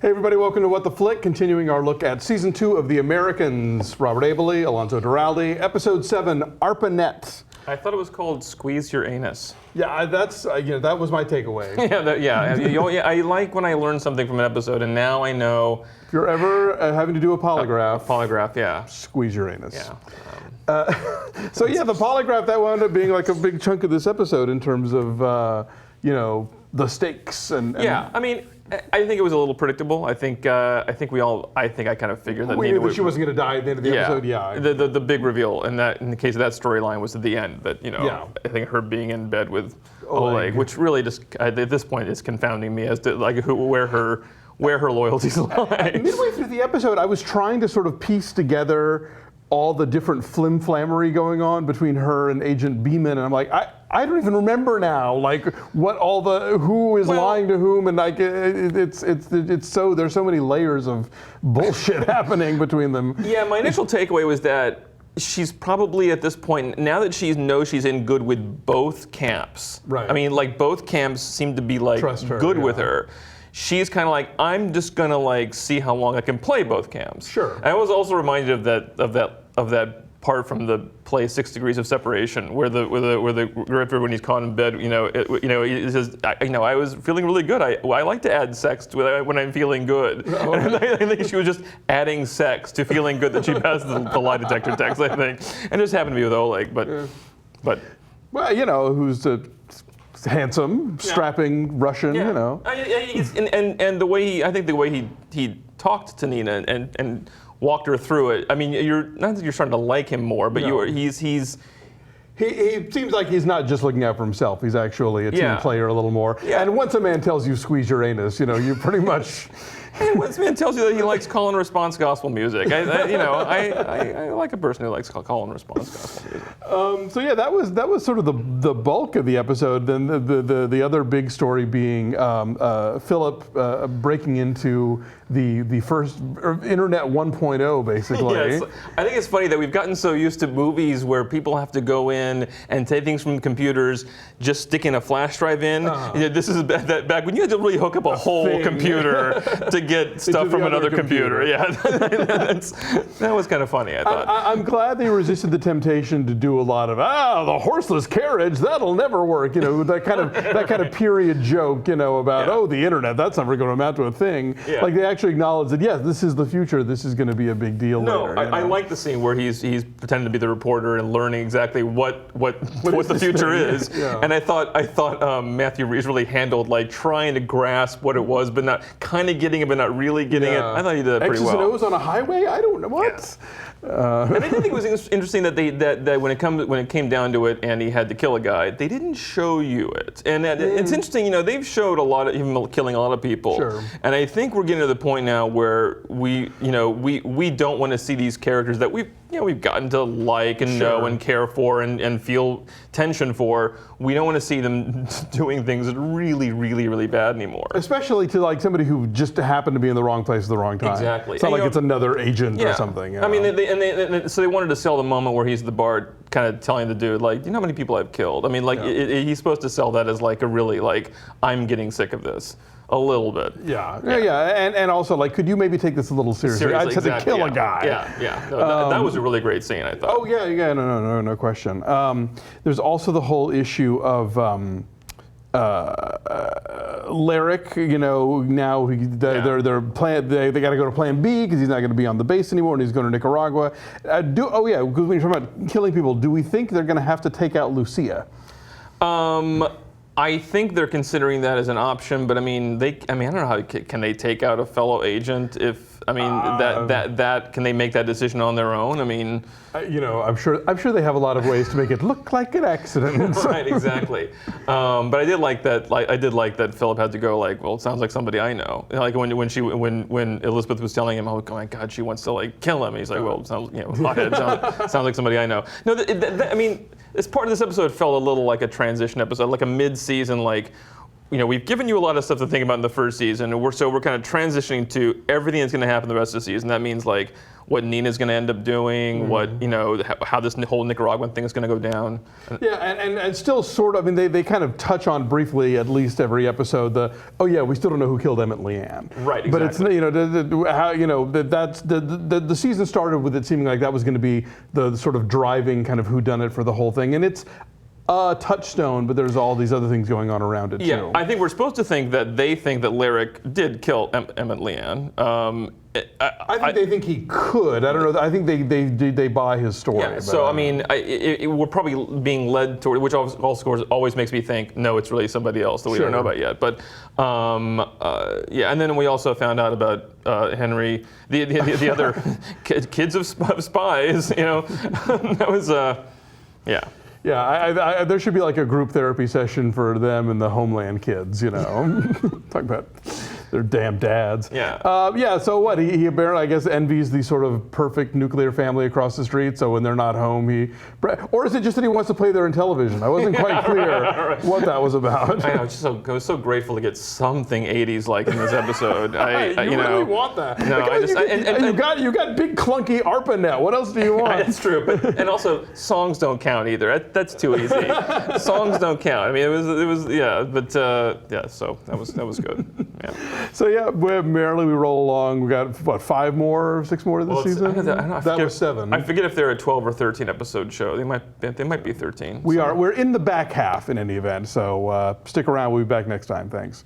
Hey everybody, welcome to What the Flick, continuing our look at Season 2 of The Americans. Robert Abele, Alonso Duralde, Episode 7, Arpanet. I thought it was called Squeeze Your Anus. Yeah, that's that was my takeaway. I like when I learn something from an episode, and now I know. If you're ever having to do a polygraph. A polygraph, yeah. Squeeze your anus. Yeah. So yeah, the polygraph, that wound up being like a big chunk of this episode in terms of, the stakes and yeah, I mean, I think it was a little predictable. I think I kind of figured that we Nina knew that she wasn't going to die at the end of the episode. Yeah. The big reveal in the case of that storyline was at the end that I think her being in bed with Oleg, which really just at this point is confounding me as to like where her loyalties lie. Midway through the episode, I was trying to sort of piece together all the different flim-flammery going on between her and Agent Beeman, and I'm like, I don't even remember now, like what all who is lying to whom, and like it's so there's so many layers of bullshit happening between them. Yeah, my initial takeaway was that she's probably at this point, now that she knows she's in good with both camps. Right. I mean, like both camps seem to be like good with her. She's kind of like, I'm just gonna like see how long I can play both camps. Sure. I was also reminded of that part from the play 6 Degrees of Separation, where the grifter, when he's caught in bed, he says, I was feeling really good. I like to add sex to when I'm feeling good. Oh. And I think she was just adding sex to feeling good that she passed the lie detector test, I think, and it just happened to be with Oleg, but well, who's a handsome, strapping Russian, and the way he talked to Nina and walked her through it. I mean, not that you're starting to like him more, but he seems like he's not just looking out for himself. He's actually a team player a little more. Yeah. And once a man tells you squeeze your anus, you pretty much. And once a man tells you that he likes call and response gospel music, I like a person who likes call and response gospel music. So yeah, that was sort of the bulk of the episode. Then the other big story being Phillip breaking into the first internet 1.0 basically. Yes. I think it's funny that we've gotten so used to movies where people have to go in and take things from computers, just sticking a flash drive in. This is back when you had to really hook up a whole computer to get stuff from another computer. Yeah, that was kind of funny, I thought. I'm glad they resisted the temptation to do a lot of the horseless carriage, that'll never work. That kind of period joke. About the internet, that's never going to amount to a thing. Yeah. Like they actually acknowledge that yes, this is the future. This is going to be a big deal later. I like the scene where he's pretending to be the reporter and learning exactly what the future is. Yeah. And I thought Matthew Reeves really handled like trying to grasp what it was, but not kind of getting it, but not really getting it. I thought he did that pretty well. X's and O's on a highway? I don't know what. Yeah. And I did think it was interesting that that when it came down to it, and he had to kill a guy, they didn't show you it. And it's interesting. They've showed a lot of him killing a lot of people. Sure. And I think we're getting to the point now where we don't want to see these characters that we've gotten to like and know and care for and feel tension for. We don't want to see them doing things that are really, really, really bad anymore. Especially to like somebody who just happened to be in the wrong place at the wrong time. Exactly. It's not like it's another agent or something. I mean, so they wanted to sell the moment where he's at the bar kind of telling the dude, like, do you know how many people I've killed? I mean, like, he's supposed to sell that as like a really, like, I'm getting sick of this. A little bit. Yeah. And also, like, could you maybe take this a little seriously? I'd say to kill a guy. Yeah. No, that was a really great scene, I thought. Oh, yeah, no question. There's also the whole issue of Lyric, now they're they got to go to Plan B because he's not going to be on the base anymore, and he's going to Nicaragua. Because when you're talking about killing people, do we think they're going to have to take out Lucia? I think they're considering that as an option, but I mean, I don't know how can they take out a fellow agent can they make that decision on their own? I mean, I'm sure they have a lot of ways to make it look like an accident. Right, exactly. But I did like that. I did like that Phillip had to go like, well, it sounds like somebody I know. Like when Elizabeth was telling him, oh my God, she wants to like kill him. He's like, well, it sounds hothead sounds like somebody I know. No, I mean, this part of this episode felt a little like a transition episode, like a mid-season like. we've given you a lot of stuff to think about in the first season, and we're kind of transitioning to everything that's going to happen the rest of the season. That means like what Nina's going to end up doing, what how this whole Nicaraguan thing is going to go down. Yeah, and still sort of. I mean, they kind of touch on briefly at least every episode we still don't know who killed Emmett Leanne. Right. Exactly. But it's that's the season started with it seeming like that was going to be the sort of driving kind of whodunit for the whole thing, and it's a touchstone, but there's all these other things going on around it too. Yeah, I think we're supposed to think that they think that Lyric did kill Emmett Leanne. I think they think he could. I don't know. I think they buy his story. Yeah, so I mean, we're probably being led toward, which also always makes me think, no, it's really somebody else that we don't know about yet. But and then we also found out about Henry, the other kids of spies. That was yeah. Yeah, there should be like a group therapy session for them and the Homeland kids, Talk about their damn dads. Yeah. So what? He apparently, I guess, envies the sort of perfect nuclear family across the street. So when they're not home, or is it just that he wants to play there in television? I wasn't quite clear what that was I know. I was so grateful to get something 80s like in this episode. You really want that? No, you got big clunky Arpanet. What else do you want? That's true. And also, songs don't count either. That's too easy. Songs don't count. I mean, it was but so that was good. Yeah. So merrily we roll along. We got what, 6 more this season? That was 7. I forget if they're a 12 or 13 episode show. They might be 13. We're in the back half in any event. So stick around. We'll be back next time. Thanks.